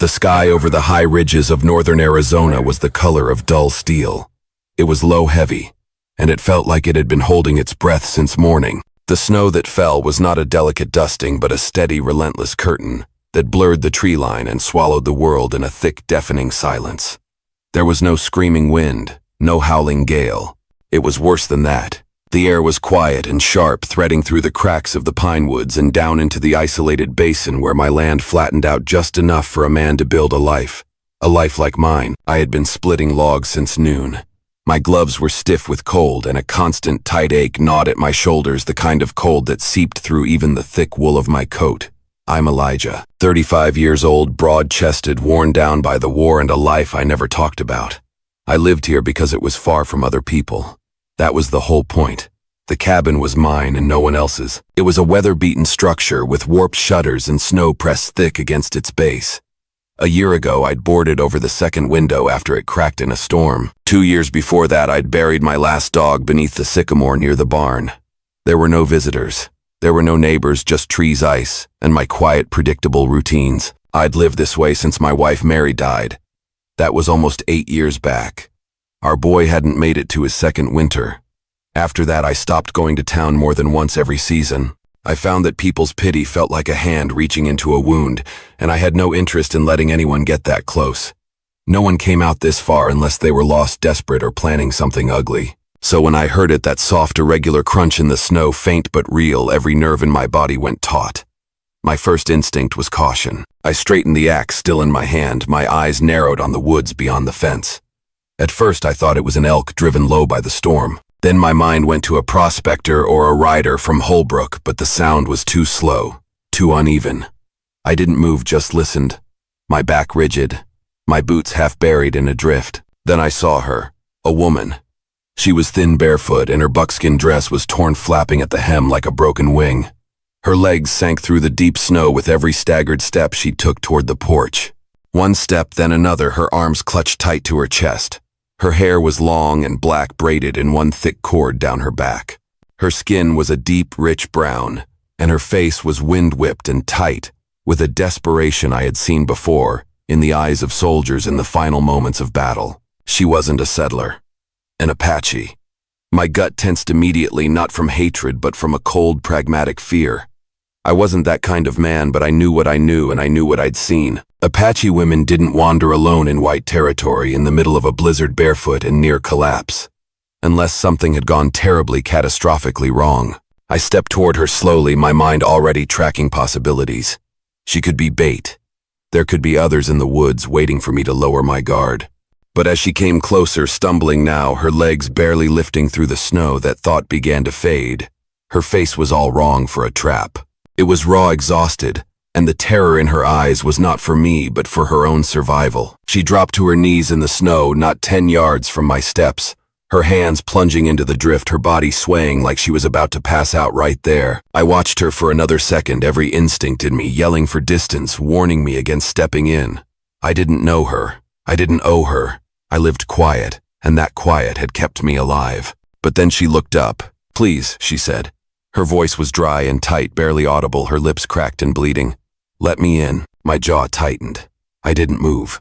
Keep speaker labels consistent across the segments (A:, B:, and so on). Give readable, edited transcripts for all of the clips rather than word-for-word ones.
A: The sky over the high ridges of northern Arizona was the color of dull steel. It was low heavy, and it felt like it had been holding its breath since morning. The snow that fell was not a delicate dusting but a steady, relentless curtain that blurred the tree line and swallowed the world in a thick, deafening silence. There was no screaming wind, no howling gale. It was worse than that. The air was quiet and sharp, threading through the cracks of the pine woods and down into the isolated basin where my land flattened out just enough for a man to build a life like mine. I had been splitting logs since noon. My gloves were stiff with cold, and a constant tight ache gnawed at my shoulders, the kind of cold that seeped through even the thick wool of my coat. I'm Elijah, 35 years old, broad-chested, worn down by the war and a life I never talked about. I lived here because it was far from other people. That was the whole point. The cabin was mine and no one else's. It was a weather-beaten structure with warped shutters and snow pressed thick against its base. A year ago, I'd boarded over the second window after it cracked in a storm. 2 years before that, I'd buried my last dog beneath the sycamore near the barn. There were no visitors. There were no neighbors, just trees, ice, and my quiet, predictable routines. I'd lived this way since my wife Mary died. That was almost 8 years back. Our boy hadn't made it to his second winter. After that, I stopped going to town more than once every season. I found that people's pity felt like a hand reaching into a wound, and I had no interest in letting anyone get that close. No one came out this far unless they were lost, desperate, or planning something ugly. So when I heard it, that soft, irregular crunch in the snow, faint but real, every nerve in my body went taut. My first instinct was caution. I straightened the axe still in my hand, my eyes narrowed on the woods beyond the fence. At first, I thought it was an elk driven low by the storm. Then my mind went to a prospector or a rider from Holbrook, but the sound was too slow, too uneven. I didn't move, just listened, my back rigid, my boots half buried in a drift. Then I saw her, a woman. She was thin, barefoot, and her buckskin dress was torn, flapping at the hem like a broken wing. Her legs sank through the deep snow with every staggered step she took toward the porch. One step, then another, her arms clutched tight to her chest. Her hair was long and black, braided in one thick cord down her back. Her skin was a deep, rich brown, and her face was wind-whipped and tight, with a desperation I had seen before in the eyes of soldiers in the final moments of battle. She wasn't a settler, an Apache. My gut tensed immediately, not from hatred, but from a cold, pragmatic fear. I wasn't that kind of man, but I knew what I knew, and I knew what I'd seen. Apache women didn't wander alone in white territory in the middle of a blizzard, barefoot and near collapse, unless something had gone terribly, catastrophically wrong. I stepped toward her slowly, my mind already tracking possibilities. She could be bait. There could be others in the woods waiting for me to lower my guard. But as she came closer, stumbling now, her legs barely lifting through the snow, that thought began to fade. Her face was all wrong for a trap. It was raw, exhausted, and the terror in her eyes was not for me, but for her own survival. She dropped to her knees in the snow, not 10 yards from my steps, her hands plunging into the drift, her body swaying like she was about to pass out right there. I watched her for another second, every instinct in me yelling for distance, warning me against stepping in. I didn't know her. I didn't owe her. I lived quiet, and that quiet had kept me alive. But then she looked up. "Please," she said. Her voice was dry and tight, barely audible, her lips cracked and bleeding. "Let me in." My jaw tightened. I didn't move.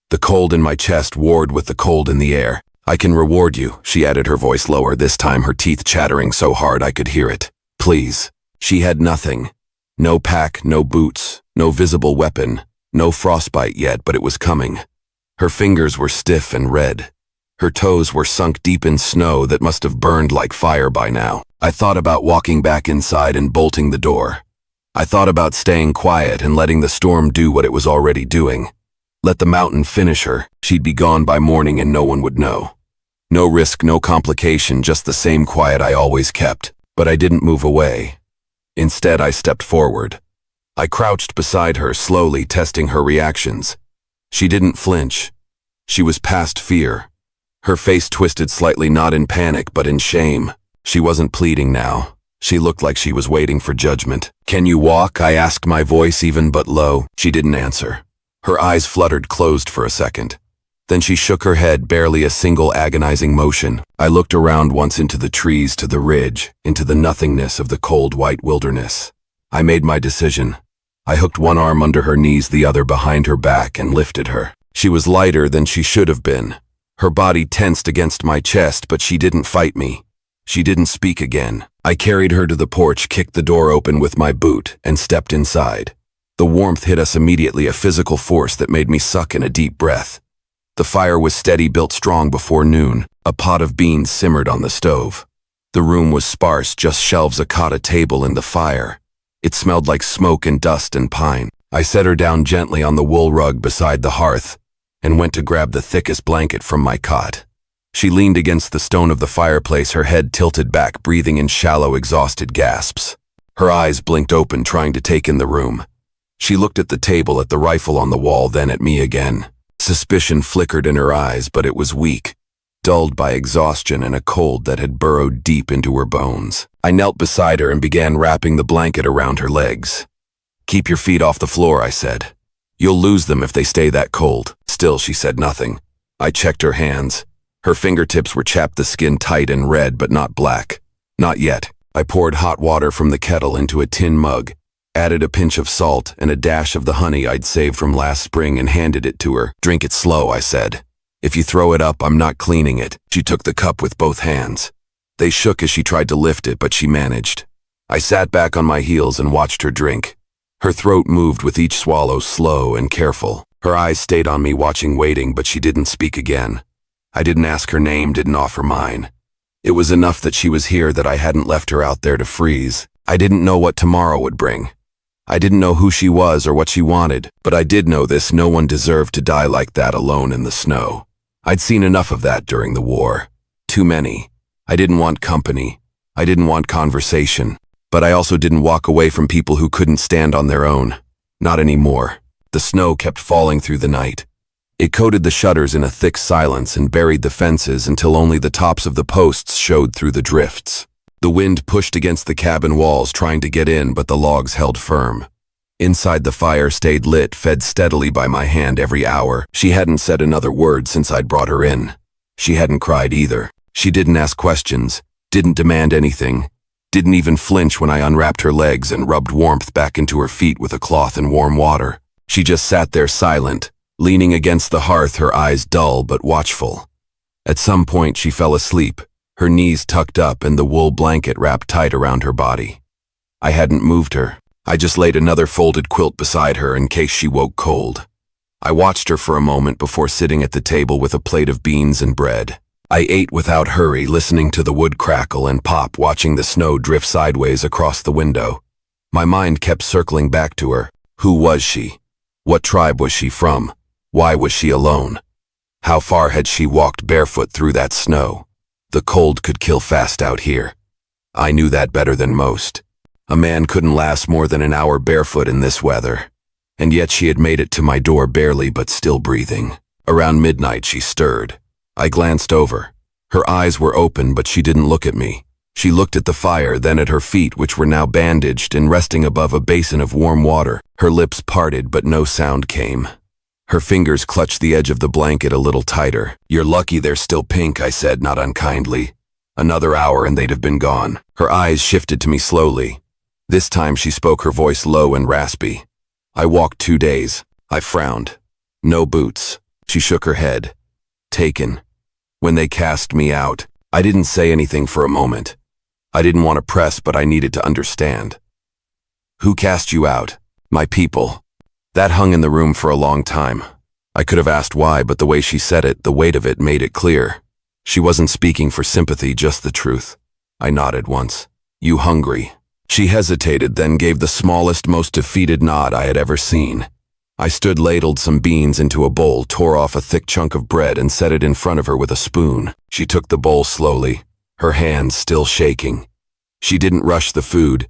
A: The cold in my chest warred with the cold in the air. "I can reward you," she added, her voice lower, this time her teeth chattering so hard I could hear it. "Please." She had nothing. No pack, no boots, no visible weapon, no frostbite yet, but it was coming. Her fingers were stiff and red. Her toes were sunk deep in snow that must have burned like fire by now. I thought about walking back inside and bolting the door. I thought about staying quiet and letting the storm do what it was already doing. Let the mountain finish her. She'd be gone by morning and no one would know. No risk, no complication, just the same quiet I always kept. But I didn't move away. Instead, I stepped forward. I crouched beside her, slowly testing her reactions. She didn't flinch. She was past fear. Her face twisted slightly, not in panic, but in shame. She wasn't pleading now. She looked like she was waiting for judgment. "Can you walk?" I asked, my voice even but low. She didn't answer. Her eyes fluttered closed for a second. Then she shook her head, barely a single agonizing motion. I looked around once, into the trees, to the ridge, into the nothingness of the cold white wilderness. I made my decision. I hooked one arm under her knees, the other behind her back, and lifted her. She was lighter than she should have been. Her body tensed against my chest, but she didn't fight me. She didn't speak again. I carried her to the porch, kicked the door open with my boot, and stepped inside. The warmth hit us immediately, a physical force that made me suck in a deep breath. The fire was steady, built strong before noon. A pot of beans simmered on the stove. The room was sparse, just shelves, a cot, a table, and the fire. It smelled like smoke and dust and pine. I set her down gently on the wool rug beside the hearth and went to grab the thickest blanket from my cot. She leaned against the stone of the fireplace, her head tilted back, breathing in shallow, exhausted gasps. Her eyes blinked open, trying to take in the room. She looked at the table, at the rifle on the wall, then at me again. Suspicion flickered in her eyes, but it was weak, dulled by exhaustion and a cold that had burrowed deep into her bones. I knelt beside her and began wrapping the blanket around her legs. "Keep your feet off the floor," I said. "You'll lose them if they stay that cold." Still, she said nothing. I checked her hands. Her fingertips were chapped, the skin tight and red, but not black. Not yet. I poured hot water from the kettle into a tin mug, added a pinch of salt and a dash of the honey I'd saved from last spring, and handed it to her. "Drink it slow," I said. "If you throw it up, I'm not cleaning it." She took the cup with both hands. They shook as she tried to lift it, but she managed. I sat back on my heels and watched her drink. Her throat moved with each swallow, slow and careful. Her eyes stayed on me, watching, waiting, but she didn't speak again. I didn't ask her name, didn't offer mine. It was enough that she was here, that I hadn't left her out there to freeze. I didn't know what tomorrow would bring. I didn't know who she was or what she wanted, but I did know this: no one deserved to die like that, alone in the snow. I'd seen enough of that during the war. Too many. I didn't want company. I didn't want conversation. But I also didn't walk away from people who couldn't stand on their own. Not anymore. The snow kept falling through the night. It coated the shutters in a thick silence and buried the fences until only the tops of the posts showed through the drifts. The wind pushed against the cabin walls, trying to get in, but the logs held firm. Inside, the fire stayed lit, fed steadily by my hand every hour. She hadn't said another word since I'd brought her in. She hadn't cried either. She didn't ask questions, didn't demand anything, didn't even flinch when I unwrapped her legs and rubbed warmth back into her feet with a cloth and warm water. She just sat there silent, leaning against the hearth, her eyes dull but watchful. At some point she fell asleep, her knees tucked up and the wool blanket wrapped tight around her body. I hadn't moved her. I just laid another folded quilt beside her in case she woke cold. I watched her for a moment before sitting at the table with a plate of beans and bread. I ate without hurry, listening to the wood crackle and pop, watching the snow drift sideways across the window. My mind kept circling back to her. Who was she? What tribe was she from? Why was she alone? How far had she walked barefoot through that snow? The cold could kill fast out here. I knew that better than most. A man couldn't last more than an hour barefoot in this weather. And yet she had made it to my door, barely, but still breathing. Around midnight she stirred. I glanced over. Her eyes were open, but she didn't look at me. She looked at the fire, then at her feet, which were now bandaged and resting above a basin of warm water. Her lips parted, but no sound came. Her fingers clutched the edge of the blanket a little tighter. "You're lucky they're still pink," I said, not unkindly. "Another hour and they'd have been gone." Her eyes shifted to me slowly. This time she spoke, her voice low and raspy. "I walked 2 days." I frowned. "No boots." She shook her head. "Taken. When they cast me out." I didn't say anything for a moment. I didn't want to press, but I needed to understand. "Who cast you out?" "My people." That hung in the room for a long time. I could have asked why, but the way she said it, the weight of it, made it clear. She wasn't speaking for sympathy, just the truth. I nodded once. "You hungry?" She hesitated, then gave the smallest, most defeated nod I had ever seen. I stood, ladled some beans into a bowl, tore off a thick chunk of bread and set it in front of her with a spoon. She took the bowl slowly, her hands still shaking. She didn't rush the food,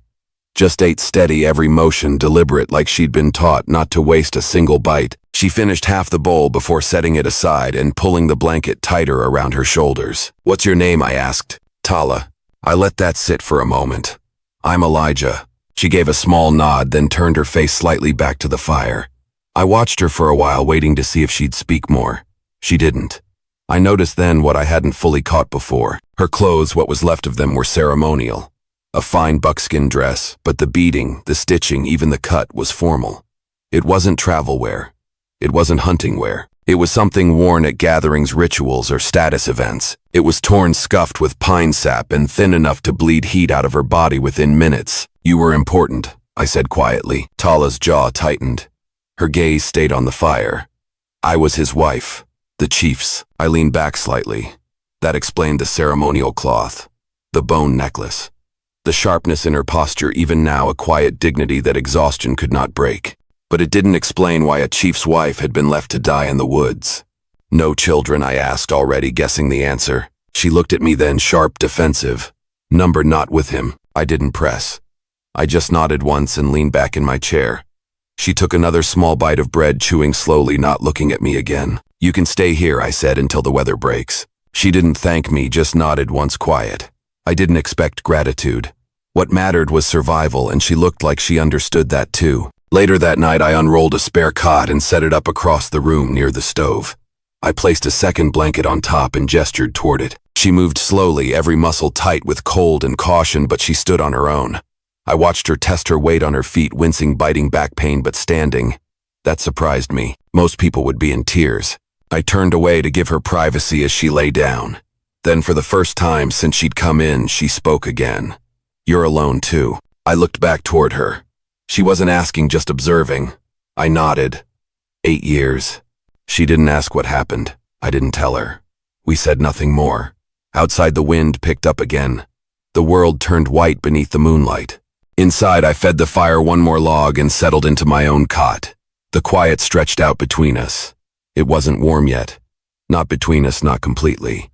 A: just ate steady, every motion deliberate, like she'd been taught not to waste a single bite. She finished half the bowl before setting it aside and pulling the blanket tighter around her shoulders. "What's your name?" I asked. "Tala." I let that sit for a moment. "I'm Elijah." She gave a small nod, then turned her face slightly back to the fire. I watched her for a while, waiting to see if she'd speak more. She didn't. I noticed then what I hadn't fully caught before. Her clothes, what was left of them, were ceremonial. A fine buckskin dress, but the beading, the stitching, even the cut was formal. It wasn't travel wear. It wasn't hunting wear. It was something worn at gatherings, rituals, or status events. It was torn, scuffed with pine sap, and thin enough to bleed heat out of her body within minutes. "You were important," I said quietly. Tala's jaw tightened. Her gaze stayed on the fire. "I was his wife. The chief's." I leaned back slightly. That explained the ceremonial cloth, the bone necklace, the sharpness in her posture, even now a quiet dignity that exhaustion could not break. But it didn't explain why a chief's wife had been left to die in the woods. "No children?" I asked, already guessing the answer. She looked at me then, sharp, defensive. "Number not with him." I didn't press. I just nodded once and leaned back in my chair. She took another small bite of bread, chewing slowly, not looking at me again. "You can stay here," I said, "until the weather breaks." She didn't thank me, just nodded once, quiet. I didn't expect gratitude. What mattered was survival, and she looked like she understood that too. Later that night, I unrolled a spare cot and set it up across the room near the stove. I placed a second blanket on top and gestured toward it. She moved slowly, every muscle tight with cold and caution, but she stood on her own. I watched her test her weight on her feet, wincing, biting back pain, but standing. That surprised me. Most people would be in tears. I turned away to give her privacy as she lay down. Then, for the first time since she'd come in, she spoke again. "You're alone too." I looked back toward her. She wasn't asking, just observing. I nodded. 8 years. She didn't ask what happened. I didn't tell her. We said nothing more. Outside, the wind picked up again. The world turned white beneath the moonlight. Inside, I fed the fire one more log and settled into my own cot. The quiet stretched out between us. It wasn't warm yet. Not between us, not completely.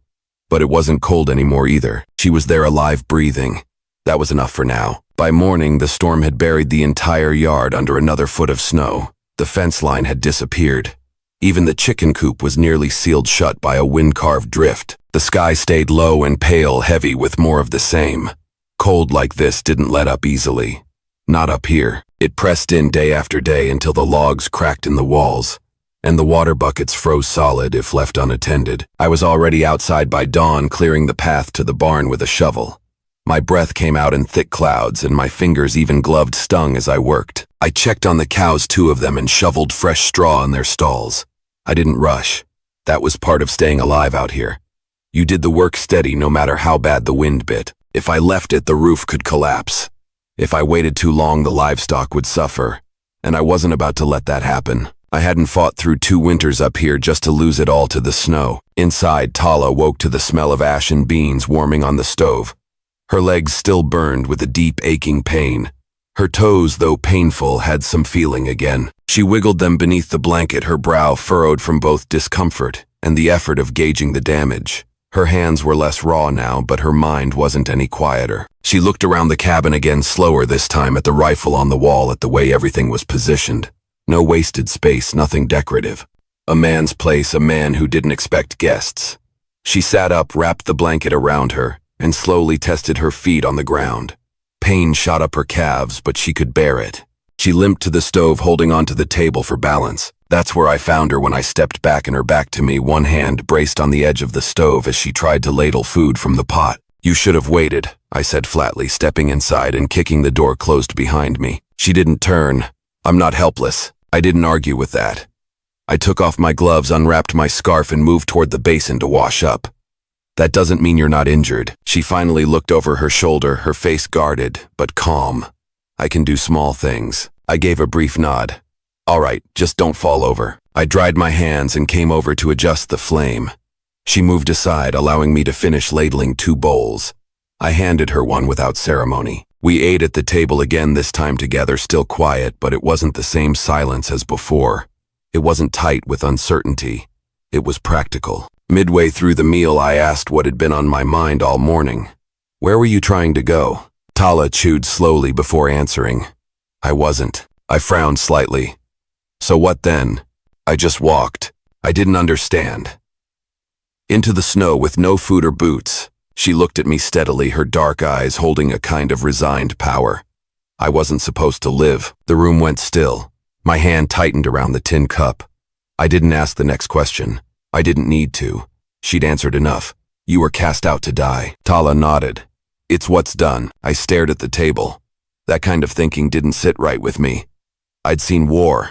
A: But it wasn't cold anymore either. She was there, alive, breathing. That was enough for now. By morning, the storm had buried the entire yard under another foot of snow. The fence line had disappeared. Even the chicken coop was nearly sealed shut by a wind-carved drift. The sky stayed low and pale, heavy with more of the same. Cold like this didn't let up easily. Not up here. It pressed in day after day until the logs cracked in the walls, and the water buckets froze solid if left unattended. I was already outside by dawn, clearing the path to the barn with a shovel. My breath came out in thick clouds, and my fingers, even gloved, stung as I worked. I checked on the cows, 2 of them, and shoveled fresh straw in their stalls. I didn't rush. That was part of staying alive out here. You did the work steady, no matter how bad the wind bit. If I left it, the roof could collapse. If I waited too long, the livestock would suffer. And I wasn't about to let that happen. I hadn't fought through 2 winters up here just to lose it all to the snow. Inside, Tala woke to the smell of ash and beans warming on the stove. Her legs still burned with a deep, aching pain. Her toes, though painful, had some feeling again. She wiggled them beneath the blanket, her brow furrowed from both discomfort and the effort of gauging the damage. Her hands were less raw now, but her mind wasn't any quieter. She looked around the cabin again, slower this time, at the rifle on the wall, at the way everything was positioned. No wasted space, nothing decorative. A man's place, a man who didn't expect guests. She sat up, wrapped the blanket around her, and slowly tested her feet on the ground. Pain shot up her calves, but she could bear it. She limped to the stove, holding onto the table for balance. That's where I found her when I stepped back, and her back to me, one hand braced on the edge of the stove as she tried to ladle food from the pot. "You should have waited," I said flatly, stepping inside and kicking the door closed behind me. She didn't turn. I'm not helpless. I didn't argue with that. I took off my gloves, unwrapped my scarf, and moved toward the basin to wash up. "That doesn't mean you're not injured." She finally looked over her shoulder, her face guarded, but calm. "I can do small things." I gave a brief nod. "All right, just don't fall over." I dried my hands and came over to adjust the flame. She moved aside, allowing me to finish ladling 2 bowls. I handed her one without ceremony. We ate at the table again, this time together, still quiet, but it wasn't the same silence as before. It wasn't tight with uncertainty. It was practical. Midway through the meal, I asked what had been on my mind all morning. "Where were you trying to go?" Tala chewed slowly before answering. "I wasn't." I frowned slightly. "So what then?" "I just walked." I didn't understand. Into the snow with no food or boots. She looked at me steadily, her dark eyes holding a kind of resigned power. I wasn't supposed to live. The room went still. My hand tightened around the tin cup. I didn't ask the next question. I didn't need to. She'd answered enough. "You were cast out to die." Tala nodded. It's what's done. I stared at the table. That kind of thinking didn't sit right with me. I'd seen war.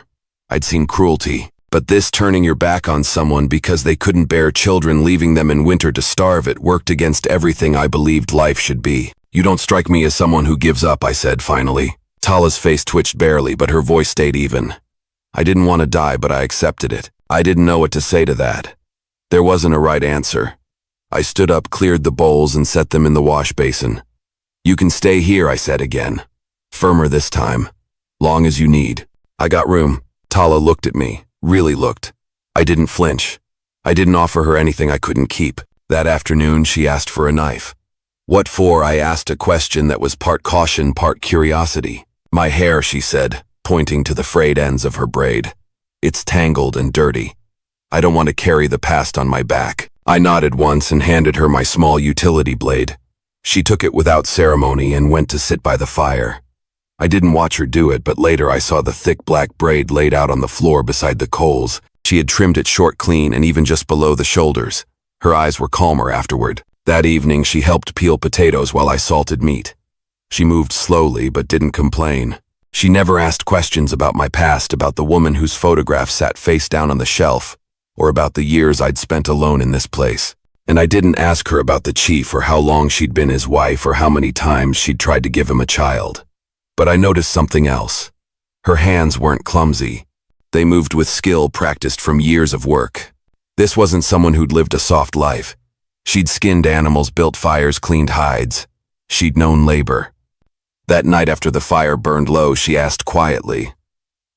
A: I'd seen cruelty. But this turning your back on someone because they couldn't bear children, leaving them in winter to starve, it worked against everything I believed life should be. You don't strike me as someone who gives up, I said finally. Tala's face twitched barely, but her voice stayed even. I didn't want to die, but I accepted it. I didn't know what to say to that. There wasn't a right answer. I stood up, cleared the bowls, and set them in the wash basin. You can stay here, I said again. Firmer this time. Long as you need. I got room. Tala looked at me. Really looked. I didn't flinch. I didn't offer her anything I couldn't keep. That afternoon, she asked for a knife. What for? I asked, a question that was part caution, part curiosity. My hair, she said, pointing to the frayed ends of her braid. It's tangled and dirty. I don't want to carry the past on my back. I nodded once and handed her my small utility blade. She took it without ceremony and went to sit by the fire. I didn't watch her do it, but later I saw the thick black braid laid out on the floor beside the coals. She had trimmed it short clean and even just below the shoulders. Her eyes were calmer afterward. That evening she helped peel potatoes while I salted meat. She moved slowly but didn't complain. She never asked questions about my past, about the woman whose photograph sat face down on the shelf, or about the years I'd spent alone in this place. And I didn't ask her about the chief or how long she'd been his wife or how many times she'd tried to give him a child. But I noticed something else. Her hands weren't clumsy. They moved with skill practiced from years of work. This wasn't someone who'd lived a soft life. She'd skinned animals, built fires, cleaned hides. She'd known labor. That night after the fire burned low, she asked quietly,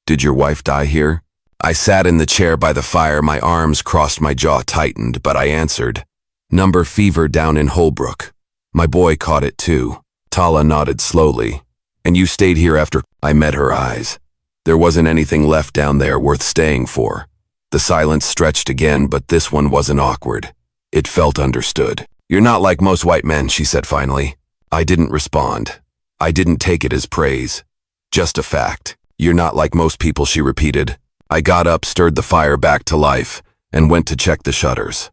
A: "Did your wife die here?" I sat in the chair by the fire, my arms crossed, my jaw tightened, but I answered, "Number fever down in Holbrook. My boy caught it too." Tala nodded slowly. "And you stayed here after?" I met her eyes. There wasn't anything left down there worth staying for. The silence stretched again, but this one wasn't awkward. It felt understood. "You're not like most white men," she said finally. I didn't respond. I didn't take it as praise. Just a fact. "You're not like most people," she repeated. I got up, stirred the fire back to life, and went to check the shutters.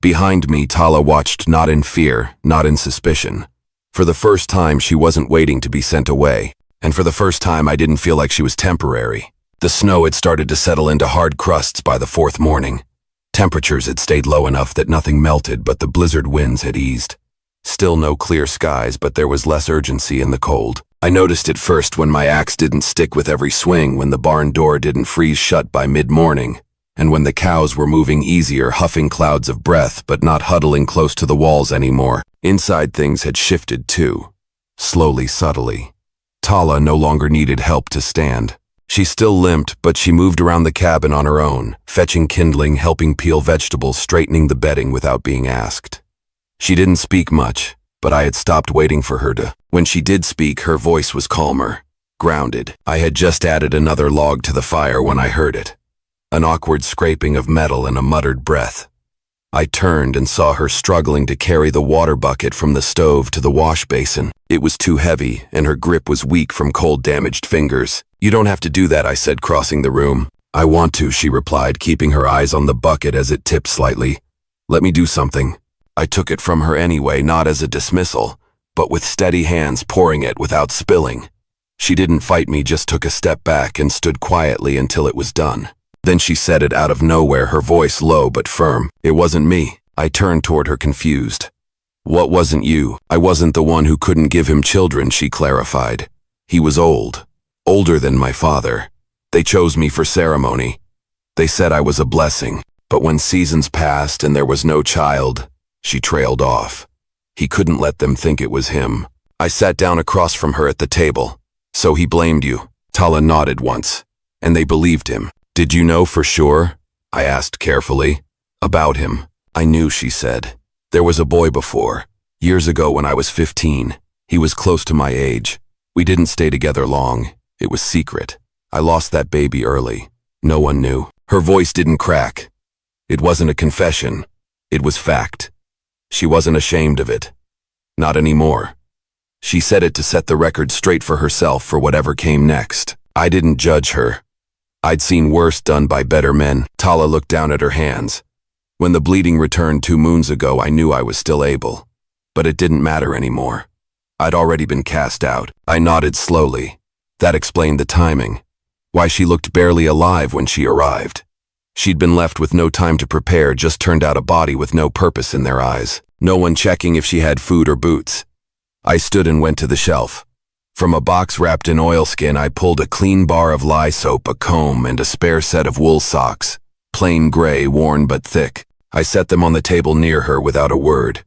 A: Behind me, Tala watched, not in fear, not in suspicion. For the first time, she wasn't waiting to be sent away. And for the first time, I didn't feel like she was temporary. The snow had started to settle into hard crusts by the fourth morning. Temperatures had stayed low enough that nothing melted, but the blizzard winds had eased. Still no clear skies, but there was less urgency in the cold. I noticed it first when my axe didn't stick with every swing, when the barn door didn't freeze shut by mid-morning, and when the cows were moving easier, huffing clouds of breath, but not huddling close to the walls anymore. Inside, things had shifted too. Slowly, subtly. Tala no longer needed help to stand. She still limped, but she moved around the cabin on her own, fetching kindling, helping peel vegetables, straightening the bedding without being asked. She didn't speak much, but I had stopped waiting for her to. When she did speak, her voice was calmer, grounded. I had just added another log to the fire when I heard it. An awkward scraping of metal and a muttered breath. I turned and saw her struggling to carry the water bucket from the stove to the wash basin. It was too heavy, and her grip was weak from cold, damaged fingers. "You don't have to do that," I said, crossing the room. "I want to," she replied, keeping her eyes on the bucket as it tipped slightly. "Let me do something." I took it from her anyway, not as a dismissal, but with steady hands, pouring it without spilling. She didn't fight me, just took a step back and stood quietly until it was done. Then she said it out of nowhere, her voice low but firm. "It wasn't me." I turned toward her, confused. "What wasn't you?" "I wasn't the one who couldn't give him children," she clarified. "He was old. Older than my father. They chose me for ceremony. They said I was a blessing. But when seasons passed and there was no child," she trailed off. "He couldn't let them think it was him." I sat down across from her at the table. "So he blamed you?" Tala nodded once. "And they believed him. Did you know for sure?" I asked carefully. "About him. I knew," she said. "There was a boy before. Years ago when I was 15. He was close to my age. We didn't stay together long. It was secret. I lost that baby early. No one knew." Her voice didn't crack. It wasn't a confession. It was fact. She wasn't ashamed of it. Not anymore. She said it to set the record straight for herself for whatever came next. I didn't judge her. I'd seen worse done by better men. Tala looked down at her hands. "When the bleeding returned 2 moons ago, I knew I was still able. But it didn't matter anymore. I'd already been cast out. I nodded slowly. That explained the timing. Why she looked barely alive when she arrived. She'd been left with no time to prepare, just turned out a body with no purpose in their eyes. No one checking if she had food or boots. I stood and went to the shelf. From a box wrapped in oilskin, I pulled a clean bar of lye soap, a comb, and a spare set of wool socks. Plain gray, worn but thick. I set them on the table near her without a word.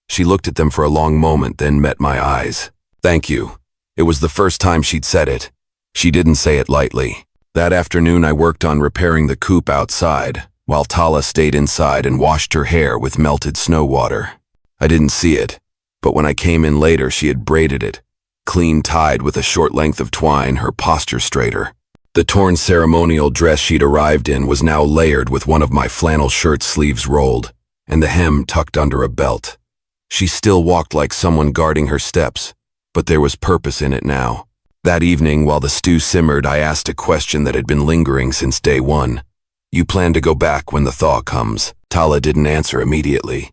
A: She looked at them for a long moment, then met my eyes. Thank you. It was the first time she'd said it. She didn't say it lightly. That afternoon I worked on repairing the coop outside, while Tala stayed inside and washed her hair with melted snow water. I didn't see it, but when I came in later she had braided it. Clean tied with a short length of twine, her posture straighter. The torn ceremonial dress she'd arrived in was now layered with one of my flannel shirt sleeves rolled, and the hem tucked under a belt. She still walked like someone guarding her steps, but there was purpose in it now. That evening, while the stew simmered, I asked a question that had been lingering since day one. You plan to go back when the thaw comes? Tala didn't answer immediately.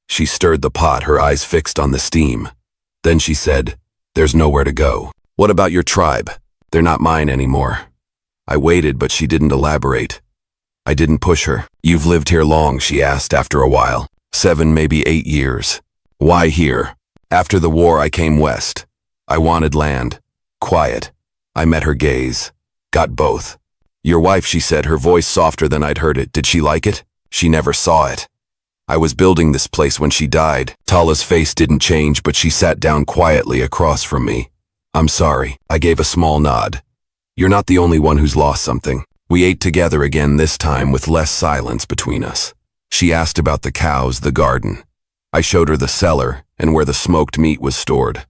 A: She stirred the pot, her eyes fixed on the steam. Then she said, "There's nowhere to go." "What about your tribe? They're not mine anymore." I waited, but she didn't elaborate. I didn't push her. "You've lived here long?" she asked after a while. 7, maybe 8 years. "Why here?" "After the war, I came west. I wanted land. Quiet." I met her gaze. "Got both." "Your wife," she said, her voice softer than I'd heard it. "Did she like it?" "She never saw it. I was building this place when she died." Tala's face didn't change, but she sat down quietly across from me. "I'm sorry." I gave a small nod. "You're not the only one who's lost something." We ate together again, this time with less silence between us. She asked about the cows, the garden. I showed her the cellar and where the smoked meat was stored.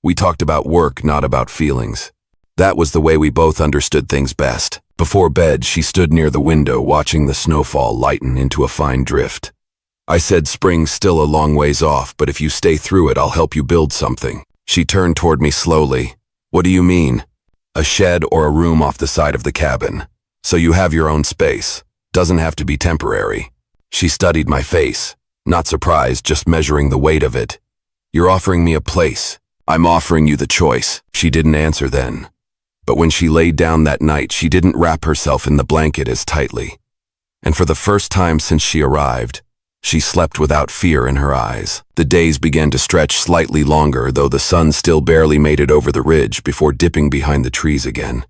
A: We talked about work, not about feelings. That was the way we both understood things best. Before bed, she stood near the window watching the snowfall lighten into a fine drift. I said, "Spring's still a long ways off, but if you stay through it, I'll help you build something." She turned toward me slowly. "What do you mean?" "A shed or a room off the side of the cabin. So you have your own space. Doesn't have to be temporary." She studied my face. Not surprised, just measuring the weight of it. "You're offering me a place. I'm offering you the choice." She didn't answer then. But when she laid down that night, she didn't wrap herself in the blanket as tightly. And for the first time since she arrived, she slept without fear in her eyes. The days began to stretch slightly longer, though the sun still barely made it over the ridge before dipping behind the trees again.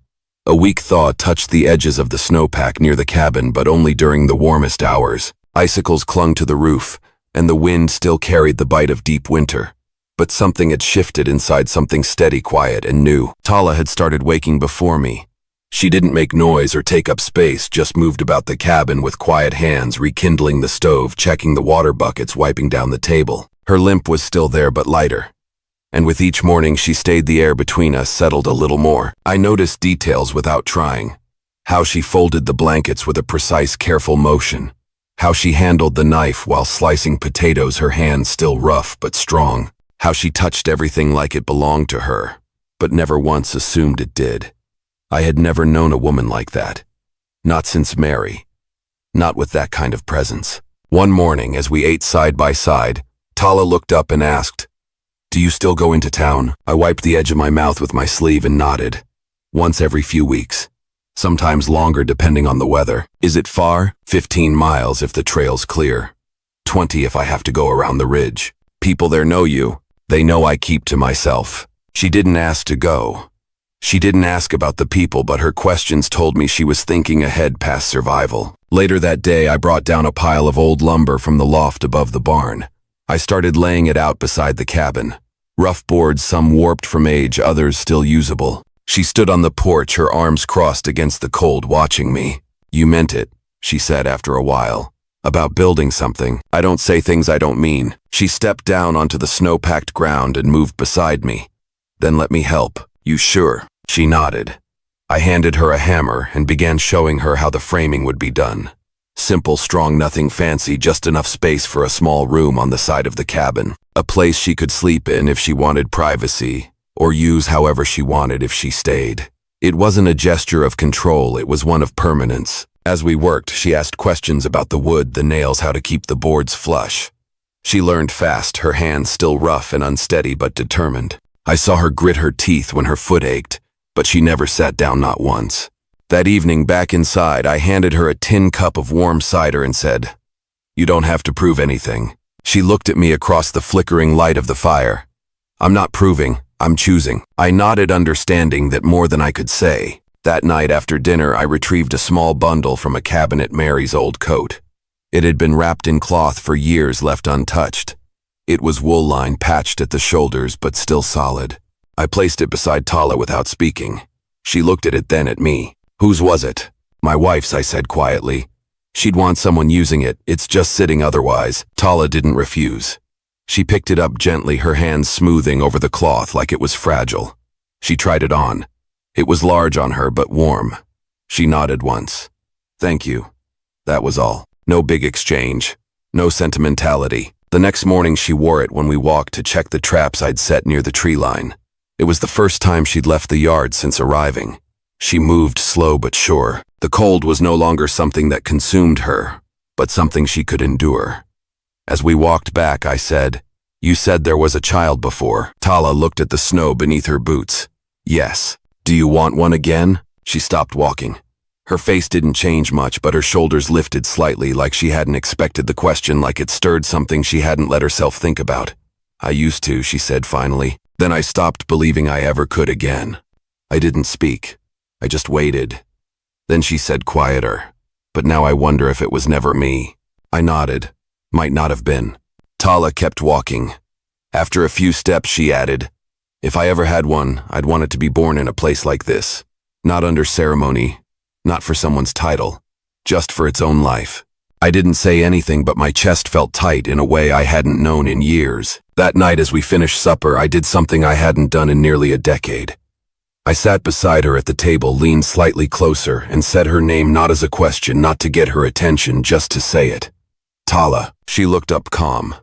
A: A weak thaw touched the edges of the snowpack near the cabin, but only during the warmest hours. Icicles clung to the roof, and the wind still carried the bite of deep winter. But something had shifted inside, something steady, quiet, and new. Tala had started waking before me. She didn't make noise or take up space, just moved about the cabin with quiet hands, rekindling the stove, checking the water buckets, wiping down the table. Her limp was still there, but lighter. And with each morning she stayed, the air between us settled a little more. I noticed details without trying. How she folded the blankets with a precise, careful motion. How she handled the knife while slicing potatoes, her hands still rough but strong. How she touched everything like it belonged to her, but never once assumed it did. I had never known a woman like that. Not since Mary. Not with that kind of presence. One morning, as we ate side by side, Tala looked up and asked, "Do you still go into town?" I wiped the edge of my mouth with my sleeve and nodded. "Once every few weeks. Sometimes longer depending on the weather." "Is it far?" 15 miles if the trail's clear. 20 if I have to go around the ridge. "People there know you. They know I keep to myself." She didn't ask to go. She didn't ask about the people, but her questions told me she was thinking ahead past survival. Later that day, I brought down a pile of old lumber from the loft above the barn. I started laying it out beside the cabin. Rough boards, some warped from age, others still usable. She stood on the porch, her arms crossed against the cold, watching me. "You meant it," she said after a while. "About building something. I don't say things I don't mean." She stepped down onto the snow-packed ground and moved beside me. "Then let me help." "You sure?" She nodded. I handed her a hammer and began showing her how the framing would be done. Simple, strong, nothing fancy, just enough space for a small room on the side of the cabin. A place she could sleep in if she wanted privacy, or use however she wanted if she stayed. It wasn't a gesture of control, it was one of permanence. As we worked, she asked questions about the wood, the nails, how to keep the boards flush. She learned fast, her hands still rough and unsteady but determined. I saw her grit her teeth when her foot ached, but she never sat down, not once. That evening, back inside, I handed her a tin cup of warm cider and said, "You don't have to prove anything." She looked at me across the flickering light of the fire. "I'm not proving, I'm choosing." I nodded, understanding that more than I could say. That night after dinner, I retrieved a small bundle from a cabinet, Mary's old coat. It had been wrapped in cloth for years, left untouched. It was wool-lined, patched at the shoulders, but still solid. I placed it beside Tala without speaking. She looked at it, then at me. "Whose was it?" "My wife's," I said quietly. "She'd want someone using it. It's just sitting otherwise." Tala didn't refuse. She picked it up gently, her hands smoothing over the cloth like it was fragile. She tried it on. It was large on her, but warm. She nodded once. "Thank you." That was all. No big exchange. No sentimentality. The next morning she wore it when we walked to check the traps I'd set near the tree line. It was the first time she'd left the yard since arriving. She moved slow but sure. The cold was no longer something that consumed her, but something she could endure. As we walked back, I said, "You said there was a child before." Tala looked at the snow beneath her boots. "Yes." "Do you want one again?" She stopped walking. Her face didn't change much, but her shoulders lifted slightly, like she hadn't expected the question, like it stirred something she hadn't let herself think about. "I used to," she said finally. Then I stopped believing I ever could again. I didn't speak. I just waited. Then she said quieter, "But now I wonder if it was never me." I nodded. "Might not have been." Tala kept walking. After a few steps, she added, "If I ever had one, I'd want it to be born in a place like this. Not under ceremony, not for someone's title, just for its own life." I didn't say anything, but my chest felt tight in a way I hadn't known in years. That night, as we finished supper, I did something I hadn't done in nearly a decade. I sat beside her at the table, leaned slightly closer, and said her name, not as a question, not to get her attention, just to say it. "Tala." She looked up calm.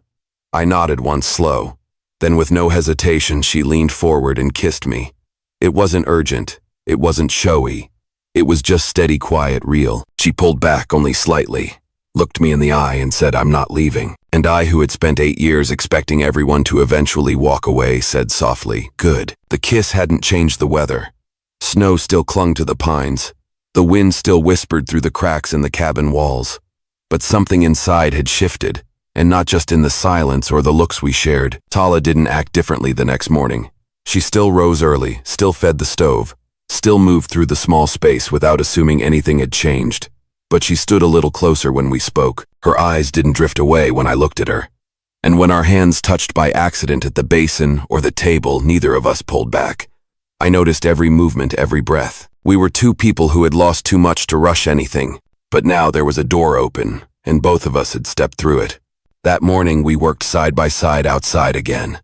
A: I nodded once, slow. Then with no hesitation, she leaned forward and kissed me. It wasn't urgent. It wasn't showy. It was just steady, quiet, real. She pulled back only slightly, looked me in the eye and said, "I'm not leaving." And I, who had spent 8 years expecting everyone to eventually walk away, said softly, "Good." The kiss hadn't changed the weather. Snow still clung to the pines. The wind still whispered through the cracks in the cabin walls. But something inside had shifted, and not just in the silence or the looks we shared. Tala didn't act differently the next morning. She still rose early, still fed the stove, still moved through the small space without assuming anything had changed. But she stood a little closer when we spoke. Her eyes didn't drift away when I looked at her. And when our hands touched by accident at the basin or the table, neither of us pulled back. I noticed every movement, every breath. We were two people who had lost too much to rush anything. But now there was a door open, and both of us had stepped through it. That morning we worked side by side outside again.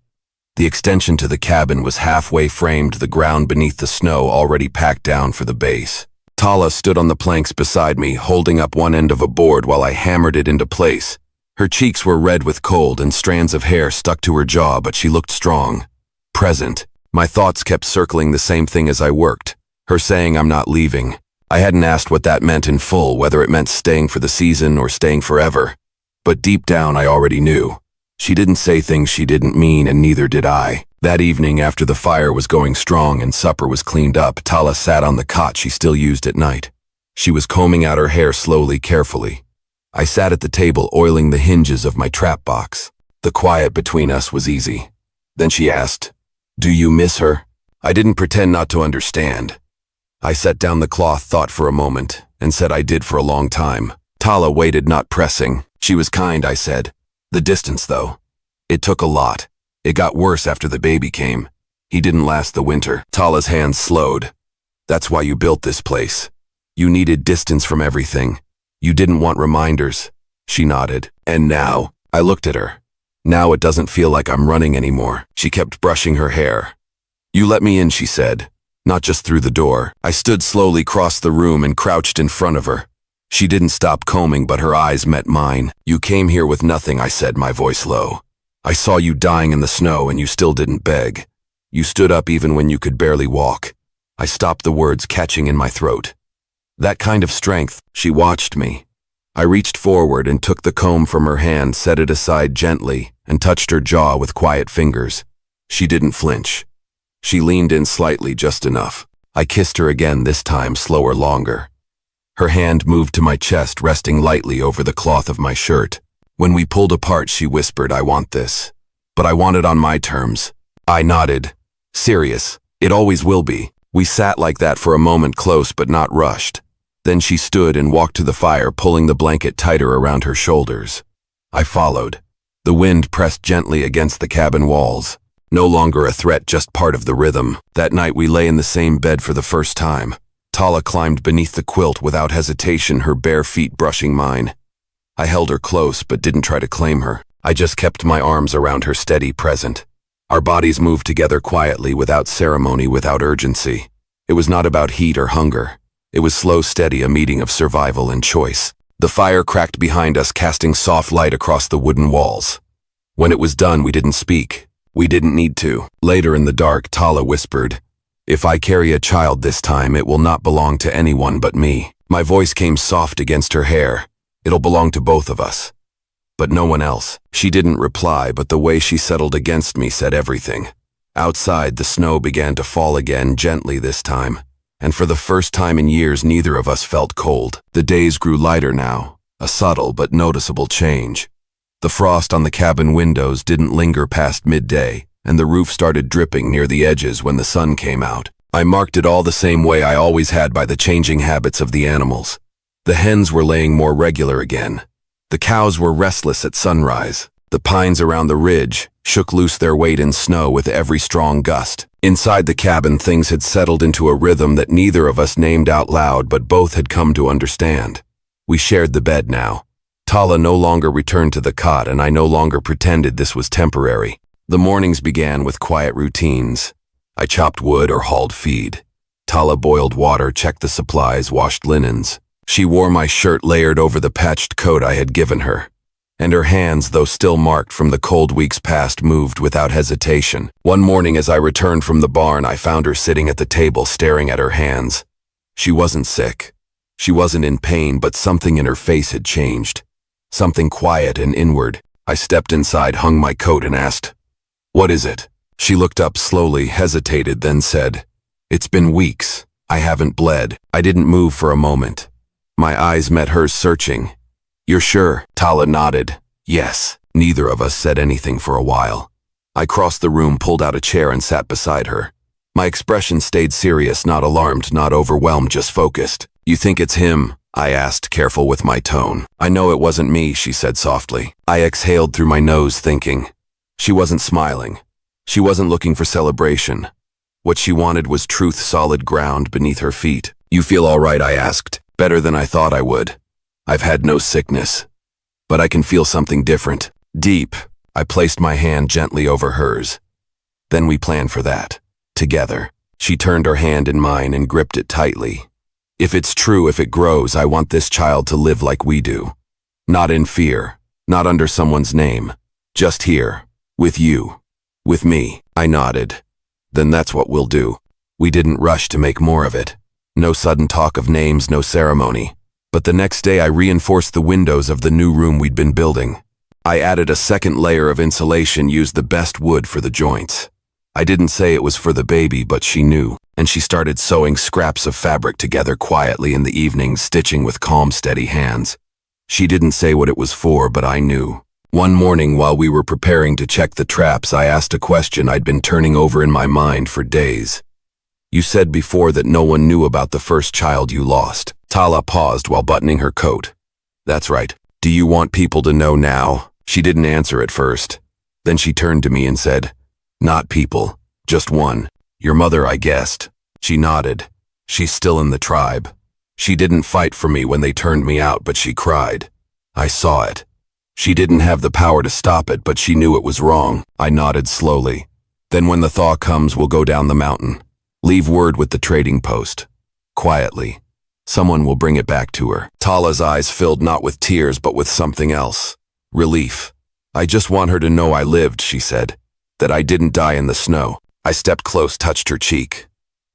A: The extension to the cabin was halfway framed, the ground beneath the snow already packed down for the base. Tala stood on the planks beside me, holding up one end of a board while I hammered it into place. Her cheeks were red with cold and strands of hair stuck to her jaw, but she looked strong, present. My thoughts kept circling the same thing as I worked, her saying, "I'm not leaving." I hadn't asked what that meant in full, whether it meant staying for the season or staying forever. But deep down I already knew. She didn't say things she didn't mean, and neither did I. That evening, after the fire was going strong and supper was cleaned up, Tala sat on the cot she still used at night. She was combing out her hair slowly, carefully. I sat at the table, oiling the hinges of my trap box. The quiet between us was easy. Then she asked, "Do you miss her?" I didn't pretend not to understand. I set down the cloth, thought for a moment, and said I did for a long time. Tala waited, not pressing. She was kind, I said. The distance, though. It took a lot. It got worse after the baby came. He didn't last the winter. Tala's hands slowed. "That's why you built this place. You needed distance from everything. You didn't want reminders." She nodded. "And now?" I looked at her. "Now it doesn't feel like I'm running anymore." She kept brushing her hair. "You let me in," she said. "Not just through the door." I stood slowly, crossed the room, and crouched in front of her. She didn't stop combing, but her eyes met mine. "You came here with nothing," I said, my voice low. "I saw you dying in the snow, and you still didn't beg. You stood up even when you could barely walk." I stopped, the words catching in my throat. "That kind of strength." She watched me. I reached forward and took the comb from her hand, set it aside gently, and touched her jaw with quiet fingers. She didn't flinch. She leaned in slightly, just enough. I kissed her again, this time slower, longer. Her hand moved to my chest, resting lightly over the cloth of my shirt. When we pulled apart, she whispered, "I want this. But I want it on my terms." I nodded. "Serious. It always will be." We sat like that for a moment, close but not rushed. Then she stood and walked to the fire, pulling the blanket tighter around her shoulders. I followed. The wind pressed gently against the cabin walls. No longer a threat, just part of the rhythm. That night we lay in the same bed for the first time. Tala climbed beneath the quilt without hesitation, her bare feet brushing mine. I held her close but didn't try to claim her. I just kept my arms around her, steady, present. Our bodies moved together quietly, without ceremony, without urgency. It was not about heat or hunger. It was slow, steady, a meeting of survival and choice. The fire cracked behind us, casting soft light across the wooden walls. When it was done, we didn't speak. We didn't need to. Later in the dark, Tala whispered, "If I carry a child this time, it will not belong to anyone but me." My voice came soft against her hair. "It'll belong to both of us. But no one else." She didn't reply, but the way she settled against me said everything. Outside, the snow began to fall again, gently this time. And for the first time in years, neither of us felt cold. The days grew lighter now, a subtle but noticeable change. The frost on the cabin windows didn't linger past midday, and the roof started dripping near the edges when the sun came out. I marked it all the same way I always had, by the changing habits of the animals. The hens were laying more regular again. The cows were restless at sunrise. The pines around the ridge shook loose their weight in snow with every strong gust. Inside the cabin, things had settled into a rhythm that neither of us named out loud, but both had come to understand. We shared the bed now. Tala no longer returned to the cot, and I no longer pretended this was temporary. The mornings began with quiet routines. I chopped wood or hauled feed. Tala boiled water, checked the supplies, washed linens. She wore my shirt layered over the patched coat I had given her. And her hands, though still marked from the cold weeks past, moved without hesitation. One morning as I returned from the barn, I found her sitting at the table, staring at her hands. She wasn't sick. She wasn't in pain, but something in her face had changed. Something quiet and inward. I stepped inside, hung my coat, and asked, "What is it?" She looked up slowly, hesitated, then said, "It's been weeks. I haven't bled." I didn't move for a moment. My eyes met hers, searching. "You're sure?" Tala nodded. "Yes." Neither of us said anything for a while. I crossed the room, pulled out a chair, and sat beside her. My expression stayed serious, not alarmed, not overwhelmed, just focused. "You think it's him?" I asked, careful with my tone. "I know it wasn't me," she said softly. I exhaled through my nose, thinking. She wasn't smiling. She wasn't looking for celebration. What she wanted was truth, solid ground beneath her feet. "You feel all right?" I asked. "Better than I thought I would. I've had no sickness. But I can feel something different. Deep." I placed my hand gently over hers. "Then we plan for that. Together." She turned her hand in mine and gripped it tightly. "If it's true, if it grows, I want this child to live like we do. Not in fear, not under someone's name. Just here. With you. With me." I nodded. "Then that's what we'll do." We didn't rush to make more of it. No sudden talk of names, no ceremony. But the next day I reinforced the windows of the new room we'd been building. I added a second layer of insulation, used the best wood for the joints. I didn't say it was for the baby, but she knew, and she started sewing scraps of fabric together quietly in the evenings, stitching with calm, steady hands. She didn't say what it was for, but I knew. One morning, while we were preparing to check the traps, I asked a question I'd been turning over in my mind for days. "You said before that no one knew about the first child you lost." Tala paused while buttoning her coat. "That's right. Do you want people to know now?" She didn't answer at first. Then she turned to me and said, "Not people, just one. Your mother, I guessed." She nodded. "She's still in the tribe. She didn't fight for me when they turned me out, but she cried. I saw it. She didn't have the power to stop it, but she knew it was wrong." I nodded slowly. "Then when the thaw comes, we'll go down the mountain. Leave word with the trading post. Quietly. Someone will bring it back to her." Tala's eyes filled not with tears, but with something else. Relief. "I just want her to know I lived," she said. "That I didn't die in the snow." I stepped close, touched her cheek.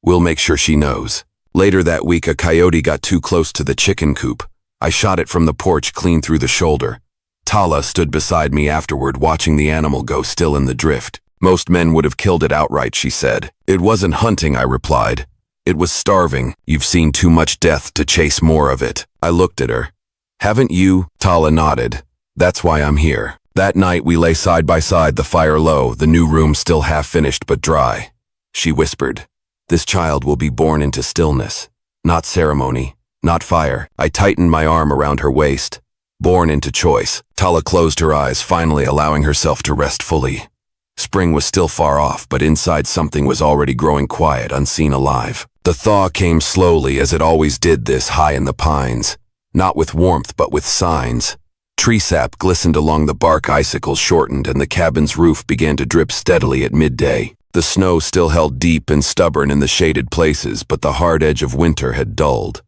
A: "We'll make sure she knows." Later that week, a coyote got too close to the chicken coop. I shot it from the porch, clean through the shoulder. Tala stood beside me afterward, watching the animal go, still in the drift. Most men would have killed it outright, she said. It wasn't hunting, I replied. It was starving. You've seen too much death to chase more of it. I looked at her. Haven't you? Tala nodded. That's why I'm here. That night we lay side by side, the fire low, the new room still half finished but dry. She whispered, "This child will be born into stillness. Not ceremony, not fire." I tightened my arm around her waist. Born into choice. Tala closed her eyes, finally allowing herself to rest fully. Spring was still far off, but inside something was already growing quiet, unseen, alive. The thaw came slowly, as it always did, this high in the pines. Not with warmth, but with signs. Tree sap glistened along the bark, icicles shortened, and the cabin's roof began to drip steadily at midday. The snow still held deep and stubborn in the shaded places, but the hard edge of winter had dulled.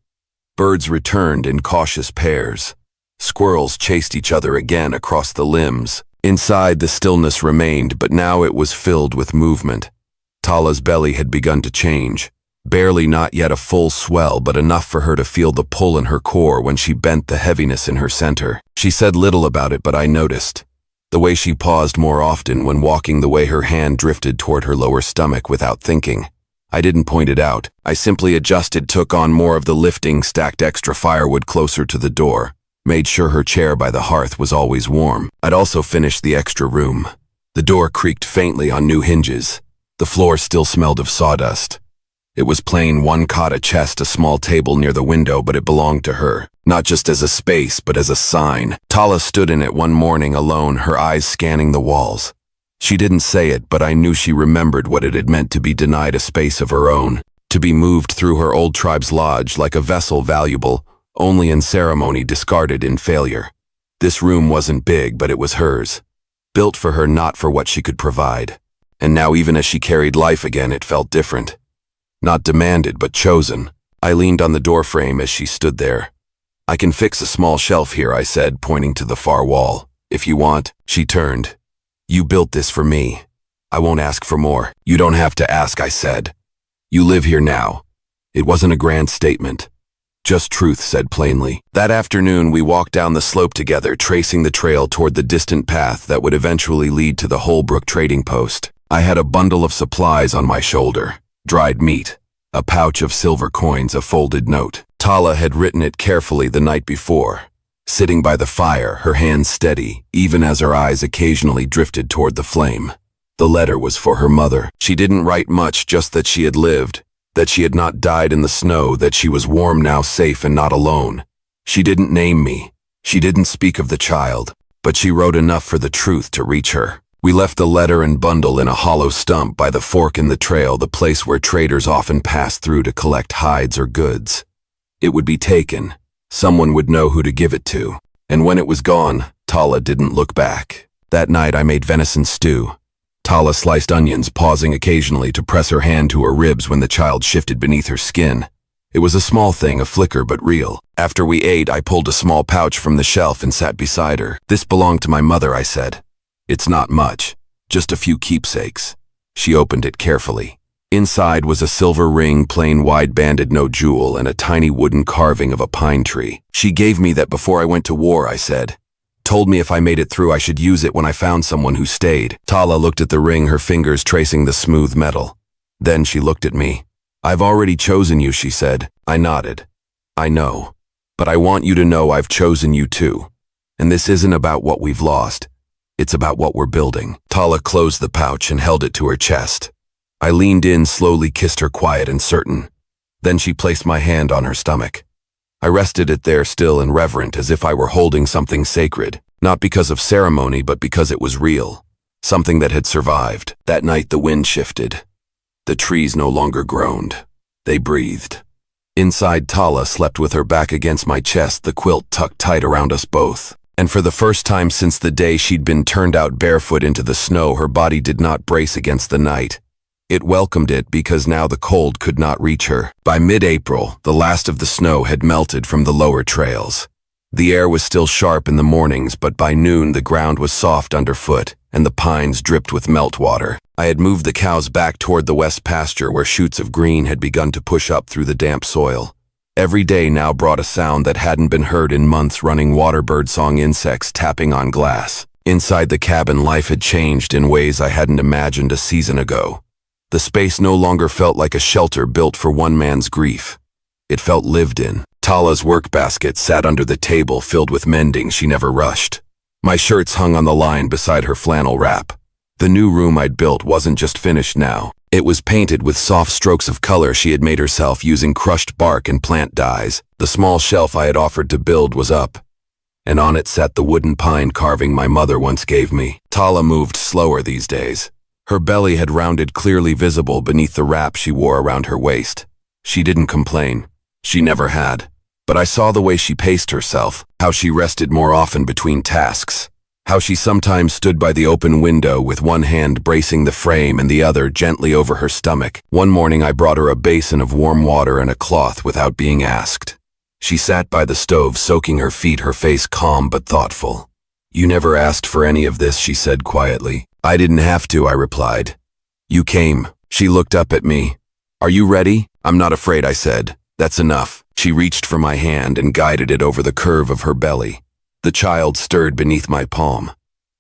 A: Birds returned in cautious pairs. Squirrels chased each other again across the limbs. Inside, the stillness remained, but now it was filled with movement. Tala's belly had begun to change. Barely, not yet a full swell, but enough for her to feel the pull in her core when she bent the heaviness in her center. She said little about it, but I noticed. The way she paused more often when walking, the way her hand drifted toward her lower stomach without thinking. I didn't point it out. I simply adjusted, took on more of the lifting, stacked extra firewood closer to the door. Made sure her chair by the hearth was always warm. I'd also finished the extra room. The door creaked faintly on new hinges. The floor still smelled of sawdust. It was plain, one cot, a chest, a small table near the window, but it belonged to her. Not just as a space, but as a sign. Tala stood in it one morning alone, her eyes scanning the walls. She didn't say it, but I knew she remembered what it had meant to be denied a space of her own. To be moved through her old tribe's lodge like a vessel valuable, only in ceremony, discarded in failure. This room wasn't big, but it was hers. Built for her, not for what she could provide. And now, even as she carried life again, it felt different. Not demanded, but chosen. I leaned on the doorframe as she stood there. "I can fix a small shelf here," I said, pointing to the far wall. "If you want." She turned. "You built this for me. I won't ask for more." "You don't have to ask," I said. "You live here now." It wasn't a grand statement. Just truth said plainly. That afternoon, we walked down the slope together, tracing the trail toward the distant path that would eventually lead to the Holbrook trading post. I had a bundle of supplies on my shoulder. Dried meat, a pouch of silver coins, a folded note. Tala had written it carefully the night before. Sitting by the fire, her hands steady, even as her eyes occasionally drifted toward the flame. The letter was for her mother. She didn't write much, just that she had lived. That she had not died in the snow, that she was warm now, safe and not alone. She didn't name me. She didn't speak of the child, but she wrote enough for the truth to reach her. We left the letter and bundle in a hollow stump by the fork in the trail, the place where traders often passed through to collect hides or goods. It would be taken. Someone would know who to give it to. And when it was gone, Tala didn't look back. That night I made venison stew. Tala sliced onions, pausing occasionally to press her hand to her ribs when the child shifted beneath her skin. It was a small thing, a flicker but real. After we ate, I pulled a small pouch from the shelf and sat beside her. "This belonged to my mother," I said. "It's not much, just a few keepsakes." She opened it carefully. Inside was a silver ring, plain wide-banded, no jewel, and a tiny wooden carving of a pine tree. "She gave me that before I went to war," I said. "Told me if I made it through I should use it when I found someone who stayed." Tala looked at the ring, her fingers tracing the smooth metal. Then she looked at me. "I've already chosen you," she said. I nodded. "I know. But I want you to know I've chosen you too. And this isn't about what we've lost. It's about what we're building." Tala closed the pouch and held it to her chest. I leaned in, slowly kissed her, quiet and certain. Then she placed my hand on her stomach. I rested it there, still and reverent, as if I were holding something sacred, not because of ceremony, but because it was real, something that had survived. That night the wind shifted. The trees no longer groaned. They breathed. Inside, Tala slept with her back against my chest, the quilt tucked tight around us both. And for the first time since the day she'd been turned out barefoot into the snow, her body did not brace against the night. It welcomed it because now the cold could not reach her. By mid-April, the last of the snow had melted from the lower trails. The air was still sharp in the mornings, but by noon the ground was soft underfoot, and the pines dripped with meltwater. I had moved the cows back toward the west pasture where shoots of green had begun to push up through the damp soil. Every day now brought a sound that hadn't been heard in months, running water bird song, insects tapping on glass. Inside the cabin, life had changed in ways I hadn't imagined a season ago. The space no longer felt like a shelter built for one man's grief. It felt lived in. Tala's work basket sat under the table filled with mending she never rushed. My shirts hung on the line beside her flannel wrap. The new room I'd built wasn't just finished now. It was painted with soft strokes of color she had made herself using crushed bark and plant dyes. The small shelf I had offered to build was up, and on it sat the wooden pine carving my mother once gave me. Tala moved slower these days. Her belly had rounded, clearly visible beneath the wrap she wore around her waist. She didn't complain. She never had. But I saw the way she paced herself, how she rested more often between tasks, how she sometimes stood by the open window with one hand bracing the frame and the other gently over her stomach. One morning I brought her a basin of warm water and a cloth without being asked. She sat by the stove soaking her feet, her face calm but thoughtful. "You never asked for any of this," she said quietly. "I didn't have to," I replied. "You came." She looked up at me. "Are you ready?" "I'm not afraid," I said. "That's enough." She reached for my hand and guided it over the curve of her belly. The child stirred beneath my palm.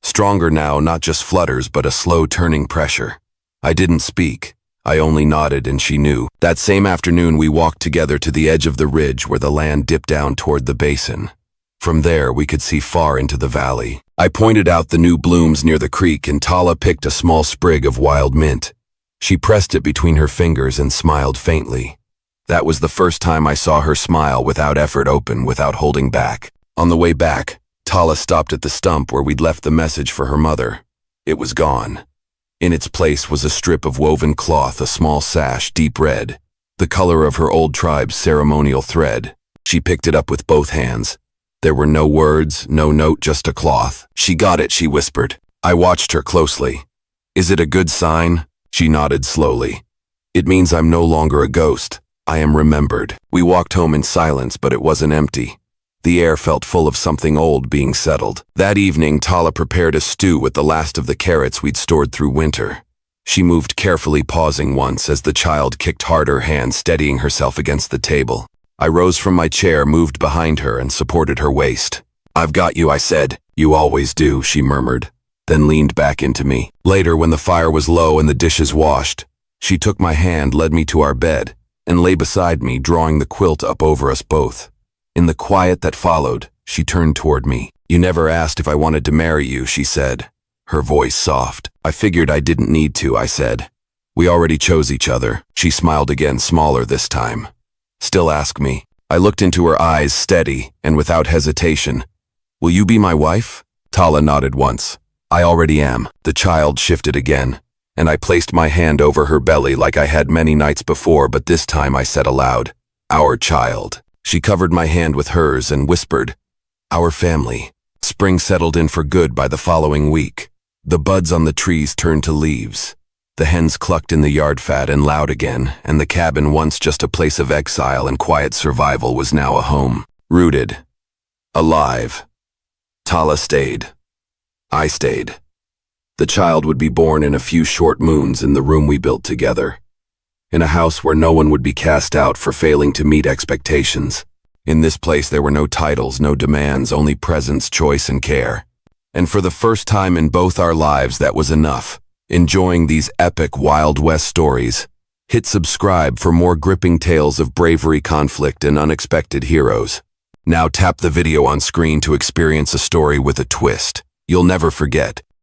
A: Stronger now, not just flutters, but a slow turning pressure. I didn't speak. I only nodded, and she knew. That same afternoon we walked together to the edge of the ridge where the land dipped down toward the basin. From there we could see far into the valley. I pointed out the new blooms near the creek, and Tala picked a small sprig of wild mint. She pressed it between her fingers and smiled faintly. That was the first time I saw her smile without effort, open, without holding back. On the way back, Tala stopped at the stump where we'd left the message for her mother. It was gone. In its place was a strip of woven cloth, a small sash, deep red, the color of her old tribe's ceremonial thread. She picked it up with both hands. There were no words, no note, just a cloth. "She got it," she whispered. I watched her closely. "Is it a good sign?" She nodded slowly. "It means I'm no longer a ghost. I am remembered." We walked home in silence, but it wasn't empty. The air felt full of something old being settled. That evening, Tala prepared a stew with the last of the carrots we'd stored through winter. She moved carefully, pausing once as the child kicked harder, hand steadying herself against the table. I rose from my chair, moved behind her, and supported her waist. "I've got you," I said. "You always do," she murmured, then leaned back into me. Later, when the fire was low and the dishes washed, she took my hand, led me to our bed, and lay beside me, drawing the quilt up over us both. In the quiet that followed, she turned toward me. "You never asked if I wanted to marry you," she said, her voice soft. "I figured I didn't need to," I said. "We already chose each other." She smiled again, smaller this time. "Still ask me." I looked into her eyes, steady and without hesitation. "Will you be my wife?" Tala nodded once. "I already am." The child shifted again, and I placed my hand over her belly like I had many nights before, but this time I said aloud, "Our child." She covered my hand with hers and whispered, "Our family." Spring settled in for good by the following week. The buds on the trees turned to leaves. The hens clucked in the yard fat and loud again, and the cabin, once just a place of exile and quiet survival, was now a home. Rooted. Alive. Tala stayed. I stayed. The child would be born in a few short moons in the room we built together. In a house where no one would be cast out for failing to meet expectations. In this place there were no titles, no demands, only presence, choice, and care. And for the first time in both our lives, that was enough. Enjoying these epic Wild West stories? Hit subscribe for more gripping tales of bravery, conflict, and unexpected heroes. Now tap the video on screen to experience a story with a twist you'll never forget.